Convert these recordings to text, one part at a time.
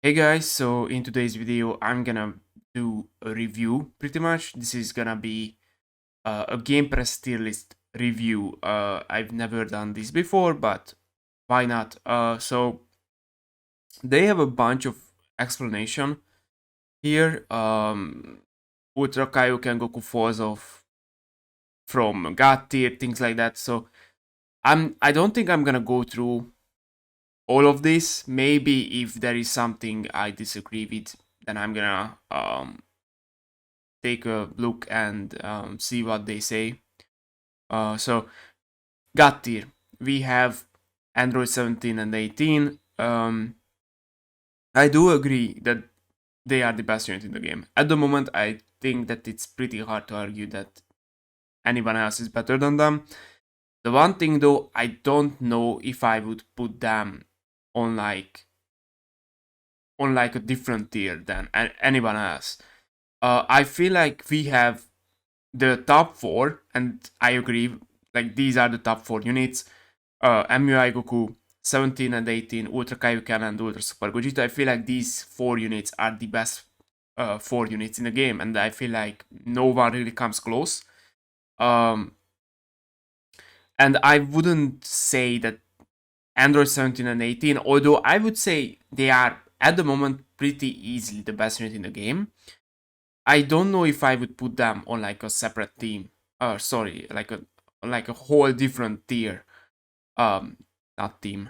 Hey guys, so in today's video, I'm gonna do a review pretty much. This is gonna be a Gamepress tier list review. I've never done this before, but why not? So they have a bunch of explanation here. Ultra Kaioken Goku falls off from God tier, things like that. So I don't think I'm gonna go through all of this. Maybe if there is something I disagree with, then I'm gonna take a look and see what they say. So, God tier. We have Android 17 and 18. I do agree that they are the best unit in the game. At the moment, I think that it's pretty hard to argue that anyone else is better than them. The one thing though, I don't know if I would put them on like a different tier than anyone else. I feel like we have the top four, and I agree, like these are the top four units. MUI Goku, 17 and 18, Ultra Kaioken and Ultra Super Gogeta. I feel like these four units are the best four units in the game, and I feel like no one really comes close. Um, and I wouldn't say that Android 17 and 18, although I would say they are at the moment pretty easily the best unit in the game. I don't know if I would put them on like a separate team. Sorry, like a whole different tier. Um, not team.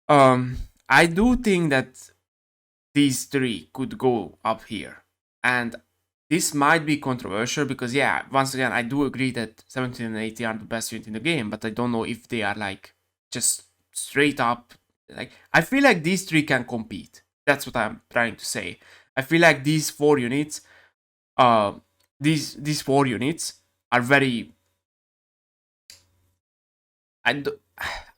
Um, I do think that these three could go up here, and this might be controversial because yeah, once again, I do agree that 17 and 18 are the best unit in the game, but I don't know if they are like just straight up. Like I feel like these three can compete. That's what I'm trying to say. I feel like these four units uh these four units are very I do,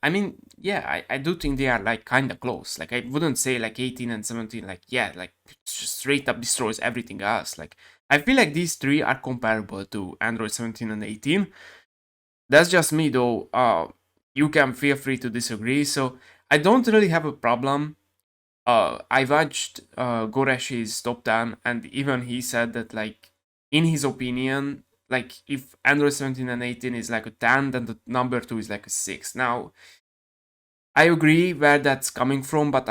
I mean yeah I do think they are like kind of close. Like I wouldn't say like 18 and 17 like yeah like just straight up destroys everything else. Like I feel like these three are comparable to Android 17 and 18. That's just me though. You can feel free to disagree. So I don't really have a problem. I watched Goreshi's top 10, and even he said that, like, in his opinion, like, if Android 17 and 18 is like a 10, then the number 2 is like a 6. Now, I agree where that's coming from, but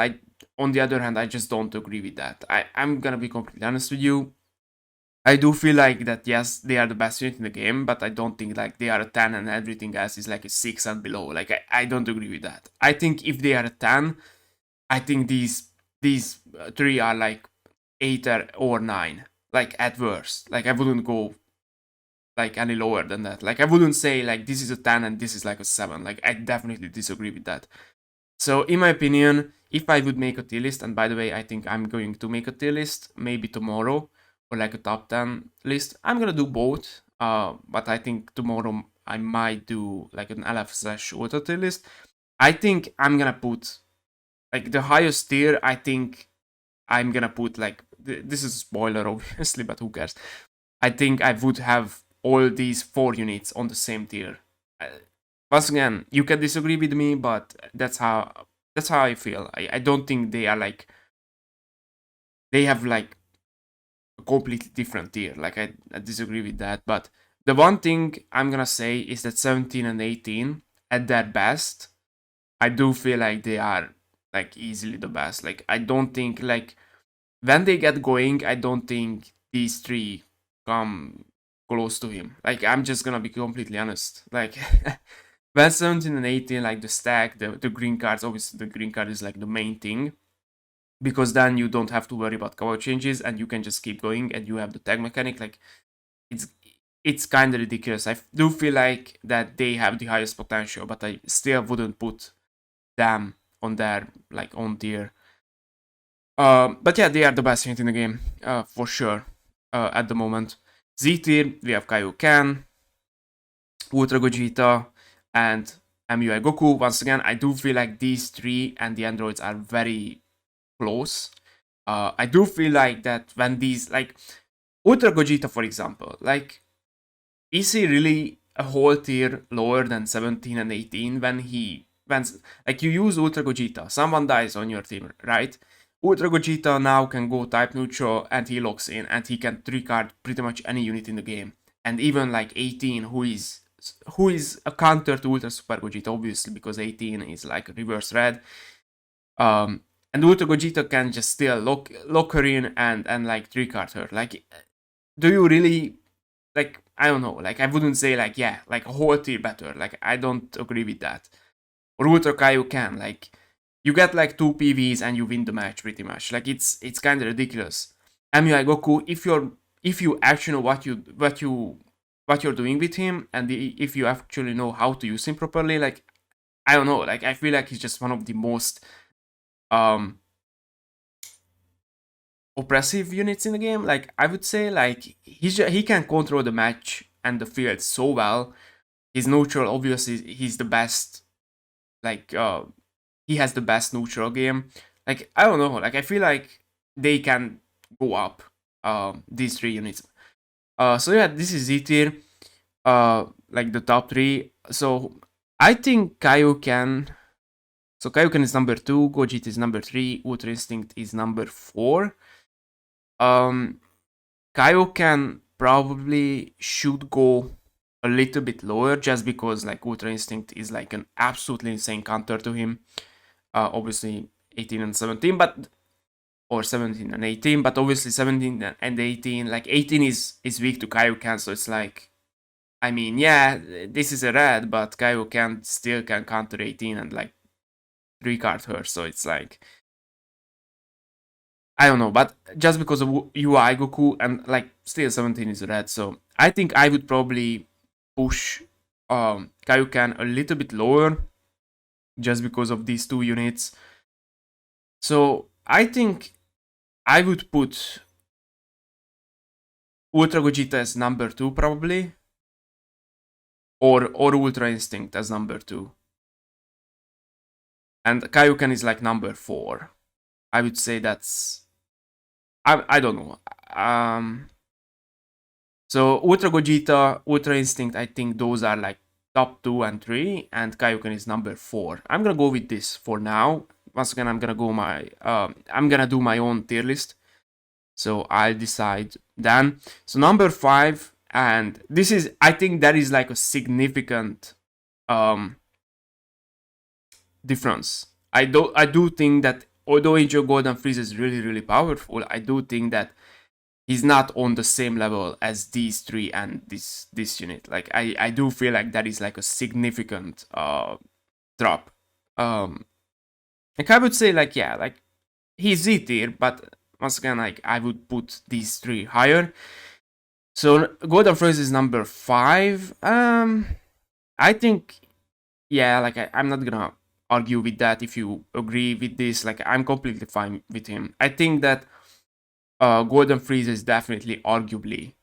on the other hand, I just don't agree with that. I'm gonna be completely honest with you. I do feel like that, yes, they are the best unit in the game, but I don't think like they are a 10 and everything else is like a 6 and below. Like, I don't agree with that. I think if they are a 10, I think these three are like 8 or 9, like at worst. Like I wouldn't go like any lower than that. Like I wouldn't say like this is a 10 and this is like a 7. Like I definitely disagree with that. So in my opinion, if I would make a tier list, and by the way, I think I'm going to make a tier list maybe tomorrow or like a top 10 list. I'm gonna do both. But I think tomorrow I might do like an LF slash auto tier list. I think I'm gonna put like the highest tier. I think I'm gonna put like this is a spoiler obviously, but who cares? I think I would have all these four units on the same tier. Uh, Once again, you can disagree with me, but that's how I feel. I don't think they are like they have like a completely different tier. Like I disagree with that. But the one thing I'm gonna say is that 17 and 18 at their best, I do feel like they are like easily the best. Like I don't think like when they get going, I don't think these three come close to him. Like I'm just gonna be completely honest. Like when 17 and 18, like the stack, the green cards, obviously the green card is like the main thing. Because then you don't have to worry about cover changes and you can just keep going and you have the tag mechanic. Like it's it's kind of ridiculous. I do feel like that they have the highest potential, but I still wouldn't put them on their like on tier. But yeah, they are the best unit in the game, for sure, at the moment. Z tier, we have Kaioken, Ultra Gogeta, and MUI Goku. Once again, I do feel like these three and the androids are very close. I do feel like that when these, like, Ultra Gogeta, for example, like, is he really a whole tier lower than 17 and 18 when like, you use Ultra Gogeta, someone dies on your team, right? Ultra Gogeta now can go type neutral and he locks in and he can 3-card pretty much any unit in the game. And even like 18, who is a counter to Ultra Super Gogeta, obviously, because 18 is like reverse red. And Ultra Gogeta can just still lock her in and like 3-card her. Like, do you really, like, I don't know, like I wouldn't say like, yeah, like a whole tier better. Like, I don't agree with that. Or Ultra Kaioken, like you get like 2 PVs and you win the match pretty much. Like it's kind of ridiculous. MUI Goku, if you actually know what you're doing with him, and if you actually know how to use him properly, like I don't know, like I feel like he's just one of the most um oppressive units in the game. Like I would say, like he can control the match and the field so well. He's neutral, obviously he's the best. Like he has the best neutral game. Like I don't know, like I feel like they can go up these 3 units. So yeah, this is Z tier. Like the top 3. So I think Kaioken. So Kaioken is number 2, Gogeta is number 3, Ultra Instinct is number 4. Um, Kaioken probably should go a little bit lower just because like Ultra Instinct is like an absolutely insane counter to him. Obviously 18 and 17, but or 17 and 18, but obviously 17 and 18, like 18 is weak to Kaioken, so it's like, I mean, yeah, this is a red, but Kaioken still can counter 18 and like 3-card her, so it's like, I don't know, but just because of UI Goku and like still 17 is red, so I think I would probably push Kaioken a little bit lower just because of these 2 units. So I think I would put Ultra Gogeta as number 2 probably, or Ultra Instinct as number 2, and Kaioken is like number 4. I would say that's, I don't know. So Ultra Gogeta, Ultra Instinct, I think those are like top 2 and 3, and Kaioken is number 4. I'm gonna go with this for now. Once again, I'm gonna do my own tier list. So I'll decide then. So number 5, and this is, I think that is like a significant difference. I do think that although Angel Golden Frieza is really, really powerful, I do think that he's not on the same level as these 3 and this unit. Like I do feel like that is like a significant drop. Like I would say like, yeah, like he's Z tier, but once again, like I would put these 3 higher. So Golden Frieza is number 5. I think, yeah, like I'm not gonna argue with that. If you agree with this, like I'm completely fine with him. I think that Golden Frieza is definitely arguably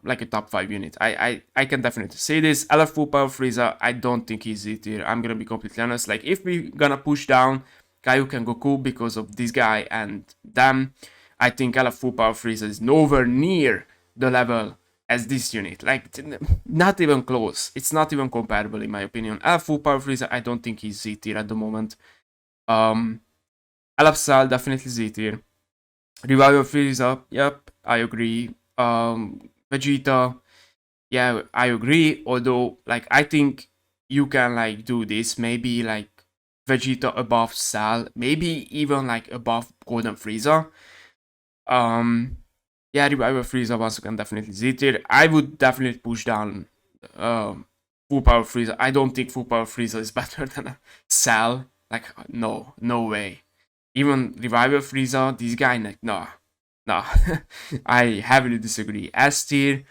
like a top 5 unit. I can definitely say this. LF Full Power Frieza, I don't think he's Z tier. I'm gonna be completely honest. Like if we gonna push down Kaioken Goku because of this guy and them, I think LF Full Power Frieza is nowhere near the level as this unit. Like not even close. It's not even comparable in my opinion. LF Full Power Frieza, I don't think he's Z tier at the moment. LF Cell definitely Z tier. Revival Frieza, yep, I agree. Vegeta, yeah, I agree. Although, like, I think you can like do this. Maybe like Vegeta above Cell, maybe even like above Golden Frieza. Yeah, Revival Frieza once again definitely Z tier. I would definitely push down Full Power Frieza. I don't think Full Power Frieza is better than a Cell. Like, no way. Even Revival Frieza, this guy, like, no. I heavily disagree. S tier,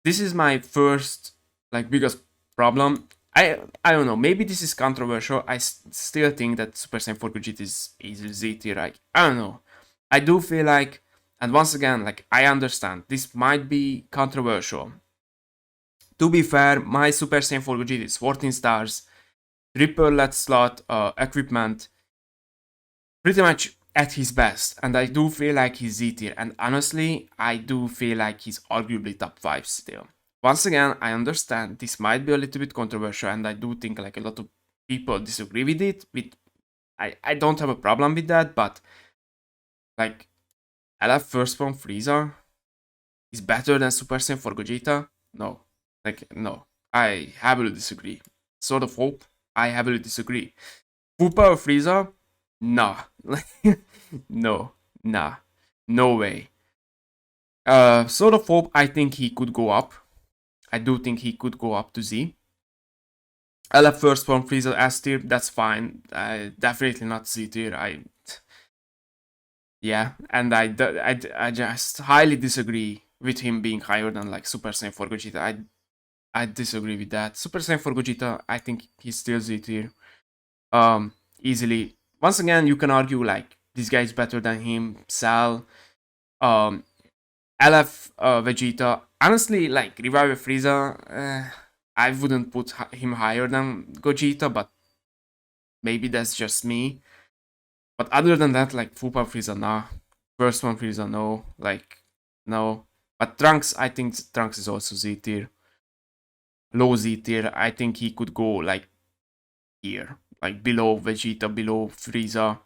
this is my first, like, biggest problem. I don't know, maybe this is controversial. I still think that Super Saiyan 4 Vegeta is Z tier. Like, I don't know. I do feel like, and once again, like, I understand, this might be controversial. To be fair, my Super Saiyan 4 Vegeta is 14 stars, triple LED slot equipment, pretty much at his best, and I do feel like he's Z tier, and honestly, I do feel like he's arguably top 5 still. Once again, I understand this might be a little bit controversial, and I do think like a lot of people disagree with it. I don't have a problem with that, but Like, LF first form Frieza is better than Super Saiyan for Gogeta? No. Like, no. I heavily disagree. Sword of Hope, I heavily disagree. Full Power Frieza? Nah. No. Nah. No way. Sword of Hope, I think he could go up. I do think he could go up to Z. LF first form Frieza S tier, that's fine. Definitely not C tier. Yeah, and I just highly disagree with him being higher than like Super Saiyan for Gogeta. I disagree with that. Super Saiyan for Gogeta, I think he's still Z tier. Easily. Once again, you can argue like this guy is better than him. Cell, um, LF Vegeta. Honestly, like Revive Frieza, I wouldn't put him higher than Gogeta, but maybe that's just me. But other than that, like Full Power Frieza, nah. First one Frieza, no. Like, no. But Trunks, I think Trunks is also Z tier. Low Z tier. I think he could go like here. Like below Vegeta, below Frieza.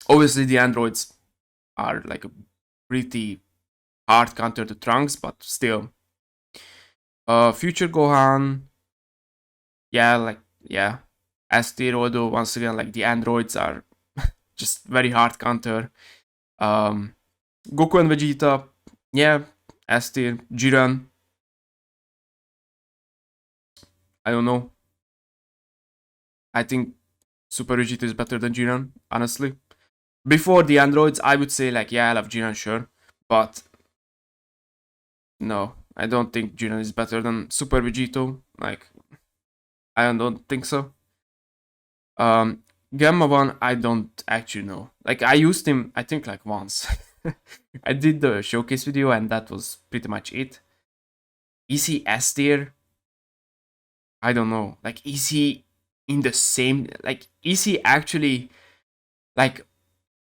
Obviously, the androids are like a pretty hard counter to Trunks, but still. Future Gohan. Yeah, like, yeah. S tier, although once again, like the androids are just very hard counter. Goku and Vegeta, yeah, S tier. Jiren, I don't know. I think Super Vegeta is better than Jiren, honestly. Before the androids, I would say like, yeah, I love Jiren, sure, but no, I don't think Jiren is better than Super Vegito. Like, I don't think so. Gamma One, I don't actually know. Like, I used him, I think like once. I did the showcase video, and that was pretty much it. Is he S tier? I don't know. Like, is he in the same? Like, is he actually like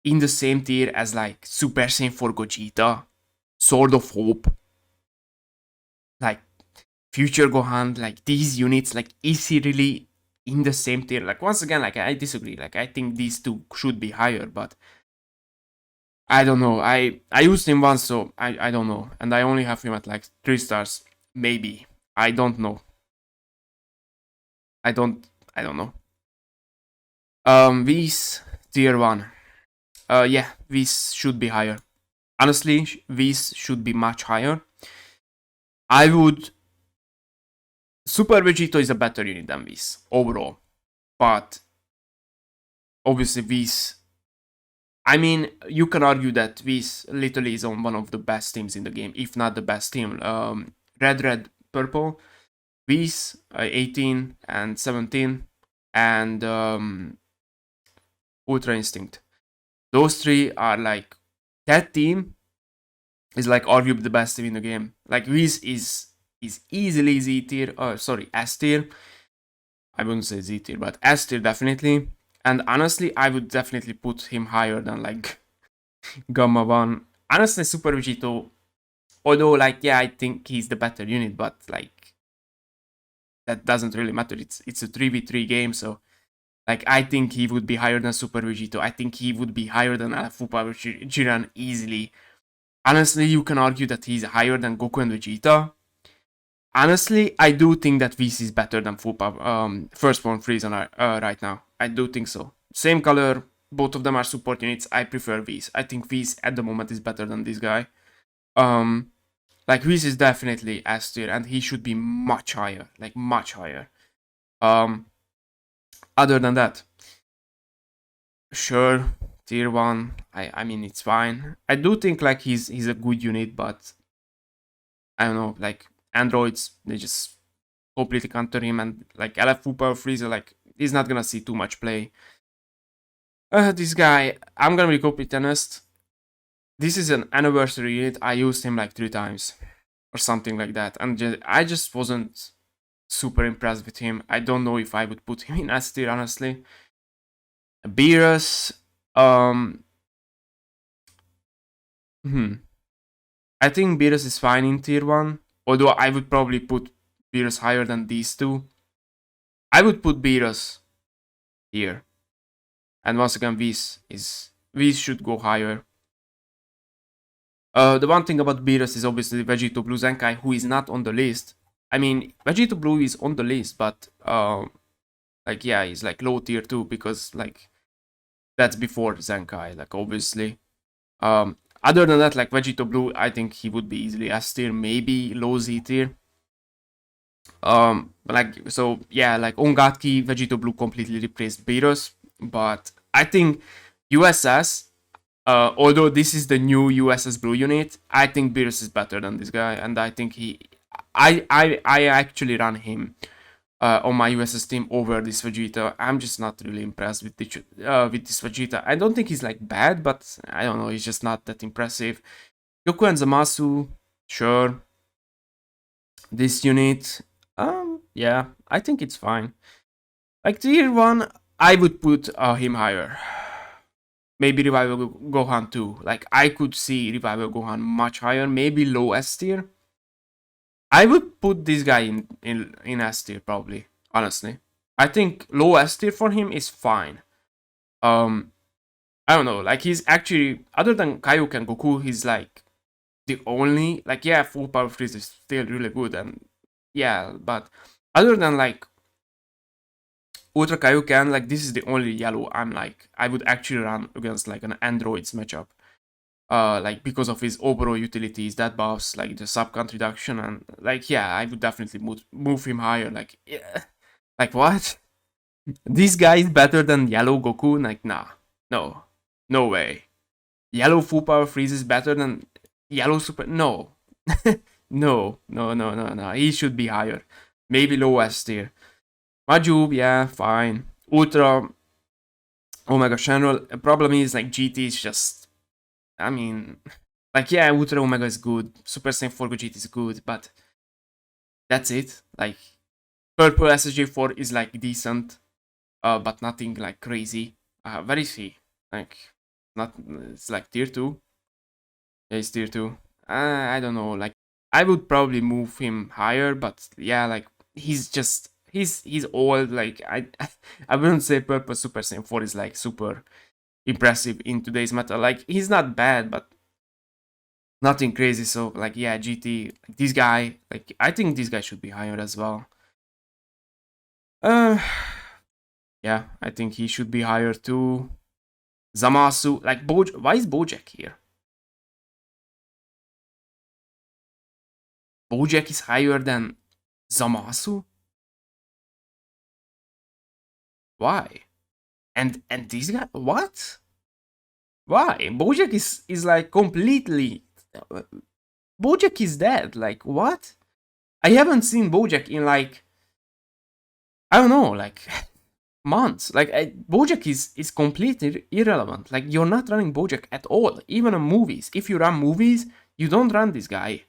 in the same tier as like Super Saiyan for Gogeta, Sword of Hope, like Future Gohan, like these units? Like, is he really in the same tier? Like, once again, like I disagree. Like, I think these two should be higher, but I don't know. I used him once, so I don't know, and I only have him at like 3 stars, maybe. I don't know. I don't. I don't know. V's tier one. Yeah, V's should be higher. Honestly, V's should be much higher. I would. Super Vegito is a better unit than V's overall, but obviously V's. I mean, you can argue that V's literally is on one of the best teams in the game, if not the best team. Red, Purple, V's 18 and 17, and Ultra Instinct. Those three are like that team is like arguably the best team in the game. Like Whis is easily Z tier, sorry, S tier. I wouldn't say Z tier, but S tier definitely. And honestly, I would definitely put him higher than like Gamma One. Honestly, Super Vegito, although like yeah, I think he's the better unit, but like that doesn't really matter. It's a 3v3 game, so like I think he would be higher than Super Vegito. I think he would be higher than Full Power Jiren easily. Honestly, you can argue that he's higher than Goku and Vegeta. Honestly, I do think that VC is better than Full Power, First Form Frieza right now. I do think so. Same color, both of them are support units. I prefer V's. I think V's at the moment is better than this guy. Like V's is definitely S tier, and he should be much higher, like much higher. Other than that, sure, tier one. I mean it's fine. I do think like he's a good unit, but I don't know, like androids they just completely counter him, and like LF Full Power Frieza, like he's not gonna see too much play. This guy, I'm gonna be completely honest. This is an anniversary unit. I used him like 3 times or something like that, and I just wasn't super impressed with him. I don't know if I would put him in S tier honestly. Beerus, um, I think Beerus is fine in tier one, although I would probably put Beerus higher than these two. I would put Beerus here. And once again, Whis is we should go higher. The one thing about Beerus is obviously Vegito Blue Zenkai, who is not on the list. I mean, Vegito Blue is on the list, but like yeah, he's like low tier 2 because like that's before Zenkai, like obviously. Other than that, like Vegito Blue, I think he would be easily S tier, maybe low Z tier. Like so yeah, like Ongatki, Vegito Blue completely replaced Beerus, but I think USS. Although this is the new USS Blue unit, I think Beerus is better than this guy, and I think I actually run him on my USS team over this Vegeta. I'm just not really impressed with this Vegeta. I don't think he's like bad, but I don't know, he's just not that impressive. Goku and Zamasu, sure. This unit, yeah, I think it's fine. Like tier 1, I would put him higher. Maybe Revival Gohan too. Like I could see Revival Gohan much higher, maybe low S tier. I would put this guy in S tier probably, honestly. I think low S tier for him is fine. Um I don't know, like he's actually, other than Kaioken and Goku, he's like the only, like yeah, full power freeze is still really good, and yeah, but other than like Ultra Kaioken, like this is the only yellow I'm like I would actually run against like an androids matchup. Like because of his overall utilities, that buffs, like the sub count reduction, and like yeah, I would definitely move him higher. Like yeah, like what? This guy is better than Yellow Goku? Like nah, no, no way. Yellow full power freeze is better than Yellow super? No, no, no, no, no, no. He should be higher. Maybe low S tier. Majub, yeah, fine. Ultra Omega General. The problem is like GT is just, I mean, like yeah, Ultra Omega is good, Super Saiyan 4 Gogeta is good, but that's it. Like Purple SSJ4 is like decent, but nothing like crazy. Where is he? Like not, it's like tier 2. Yeah, it's tier 2. I don't know. Like I would probably move him higher, but yeah, like he's just he's old. Like I wouldn't say Purple Super Saiyan 4 is like super impressive in today's meta. Like he's not bad, but nothing crazy. So like yeah, GT, like, this guy, like I think this guy should be higher as well. Uh yeah, I think he should be higher too. Zamasu, like why is Bojack here? Bojack is higher than Zamasu? Why? And this guy, what? Why? Bojack is like completely, Bojack is dead. Like what? I haven't seen Bojack in like, I don't know, like months. Like Bojack is completely irrelevant. Like you're not running Bojack at all, even in movies. If you run movies, you don't run this guy.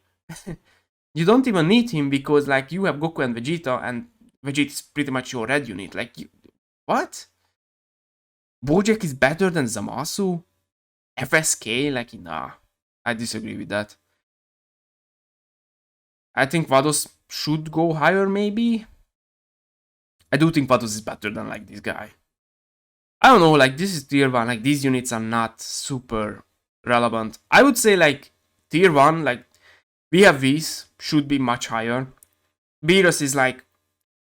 You don't even need him because like you have Goku and Vegeta, and Vegeta is pretty much your red unit. Like what? Bojack is better than Zamasu? FSK? Like nah, I disagree with that. I think Vados should go higher maybe. I do think Vados is better than like this guy. I don't know, like this is tier 1, like these units are not super relevant. I would say like tier 1, like we have these, should be much higher. Beerus is like,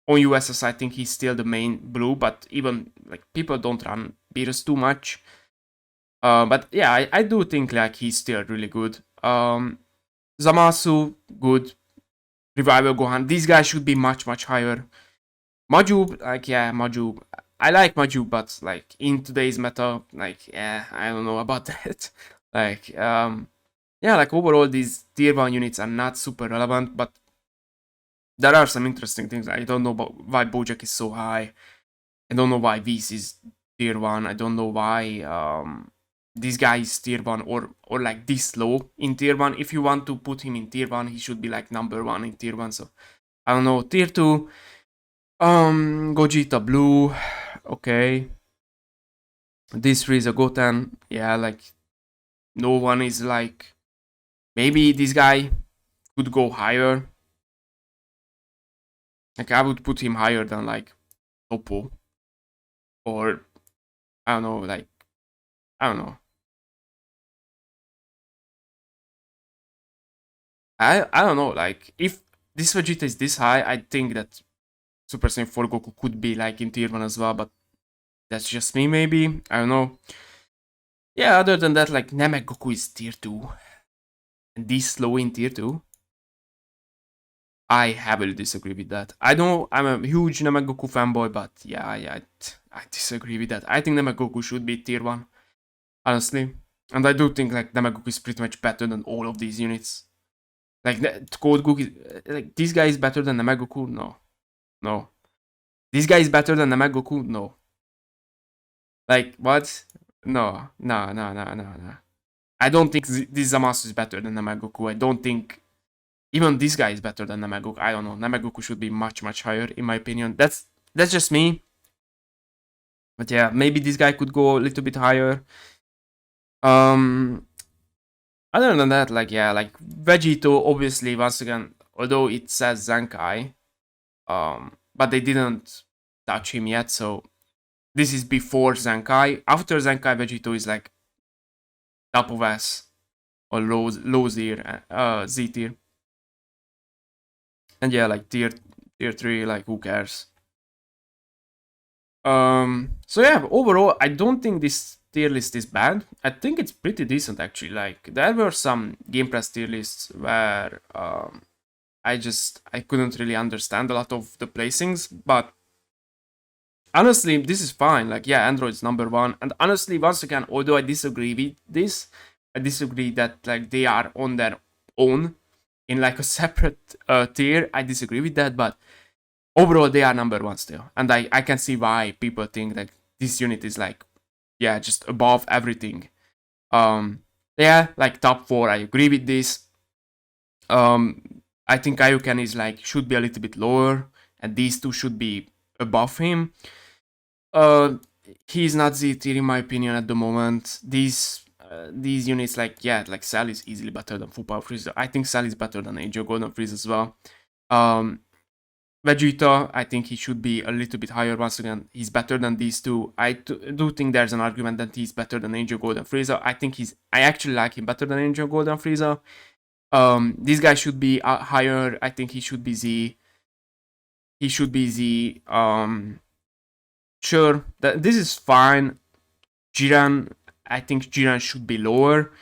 on USS I think he's still the main blue, but even like people don't run Beerus too much. But yeah, I do think like he's still really good. Zamasu, good. Revival Gohan, these guys should be much higher. Majub, like yeah, Majub. I like Majub, but like in today's meta, like yeah, I don't know about that. Like yeah, like overall these tier 1 units are not super relevant, but there are some interesting things. I don't know about why Bojack is so high. I don't know why Whis is tier 1. I don't know why this guy is tier 1 or like this low in tier 1. If you want to put him in tier 1, he should be like number 1 in tier 1. So I don't know. Tier 2, Gogeta Blue, okay. This Frieza Goten, yeah, like no one is like, maybe this guy could go higher. Like I would put him higher than like Topo, or I don't know, like I don't know. I don't know, like if this Vegeta is this high, I think that Super Saiyan 4 Goku could be like in tier 1 as well, but that's just me maybe. I don't know. Yeah, other than that, like Namek Goku is tier 2. And this low in tier 2. I heavily disagree with that. I know I'm a huge Namek Goku fanboy, but yeah, I disagree with that. I think Namek Goku should be tier 1, honestly. And I do think like Namek Goku is pretty much better than all of these units. Like Code Goku, like this guy is better than Namek Goku? No. No. This guy is better than Namek Goku? No. Like, what? No. No, no, no, no, no. I don't think this Zamasu is better than Namek Goku. I don't think even this guy is better than Namek Goku. I don't know. Namek Goku should be much, much higher, in my opinion. That's just me. But yeah, maybe this guy could go a little bit higher. Other than that, like, yeah, like, Vegito, obviously, once again, although it says Zenkai, but they didn't touch him yet, so this is before Zenkai. After Zenkai, Vegito is, like, top of S, or low Z tier. And yeah, like, tier 3, like, who cares? So yeah, overall, I don't think this tier list is bad. I think it's pretty decent, actually. Like, there were some Gamepress tier lists where I couldn't really understand a lot of the placings, but honestly, this is fine. Like, yeah, Android's number 1, and honestly, once again, although I disagree with this, I disagree that like they are on their own in like a separate tier. I disagree with that, but overall, they are number 1 still, and I can see why people think that this unit is like, yeah, just above everything. Yeah, like top 4, I agree with this. I think Kaioken is like should be a little bit lower, and these two should be above him. He's not Z tier in my opinion at the moment. These units, like, yeah, like Cell is easily better than Full Power Frieza. I think Cell is better than Angel Golden Frieza as well. Vegeta, I think he should be a little bit higher. Once again, he's better than these two. I do think there's an argument that he's better than Angel Golden Frieza. I actually like him better than Angel Golden Frieza. This guy should be higher. I think he should be Z. He should be Z. Sure, this is fine. Jiran, I think Jiran should be lower.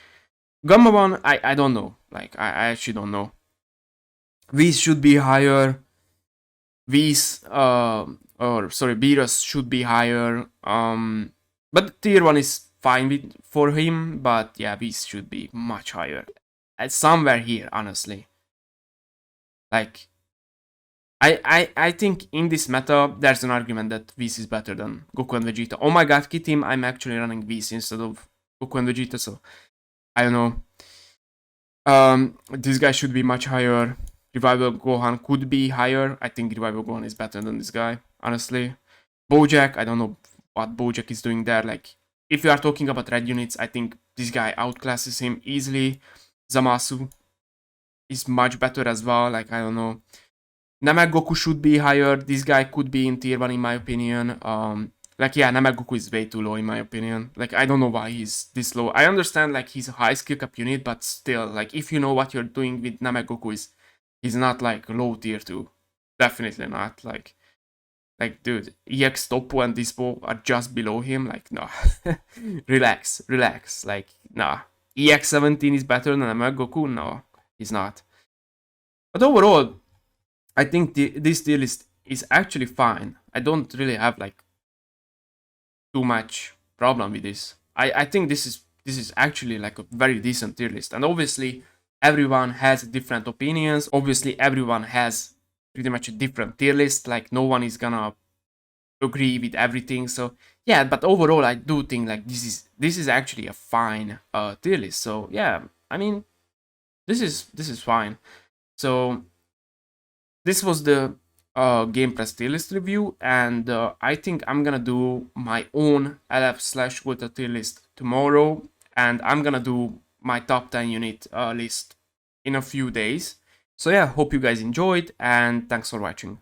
Gamma 1, I don't know. Like, I actually don't know. Whis should be higher. Beerus should be higher. But tier 1 is fine for him. But yeah, Whis should be much higher. Somewhere here, honestly. Like, I think in this meta, there's an argument that Whis is better than Goku and Vegeta. Oh my god, Kid Team, I'm actually running Whis instead of Goku and Vegeta, so I don't know. This guy should be much higher. Revival Gohan could be higher. I think Revival Gohan is better than this guy, honestly. Bojack, I don't know what Bojack is doing there. Like, if you are talking about red units, I think this guy outclasses him easily. Zamasu is much better as well. Like, I don't know. Namek Goku should be higher. This guy could be in tier 1 in my opinion. Like, yeah, Namek Goku is way too low in my opinion. Like, I don't know why he's this low. I understand, like, he's a high skill cap unit, but still, like, if you know what you're doing with Namek Goku, he's not, like, low tier 2. Definitely not. Like, dude, EX Toppo and Dispo are just below him. Like, no. Relax. Like, nah. EX 17 is better than Namek Goku? No, he's not. But overall, I think this tier list is actually fine. I don't really have like too much problem with this. I think this is actually like a very decent tier list. And obviously everyone has different opinions. Obviously everyone has pretty much a different tier list. Like, no one is gonna agree with everything. So yeah, but overall I do think like this is actually a fine tier list. So yeah, I mean, this is fine. So this was the Gamepress tier list review, and I think I'm gonna do my own LF/Ultra tier list tomorrow, and I'm gonna do my top 10 unit list in a few days. So yeah, hope you guys enjoyed, and thanks for watching.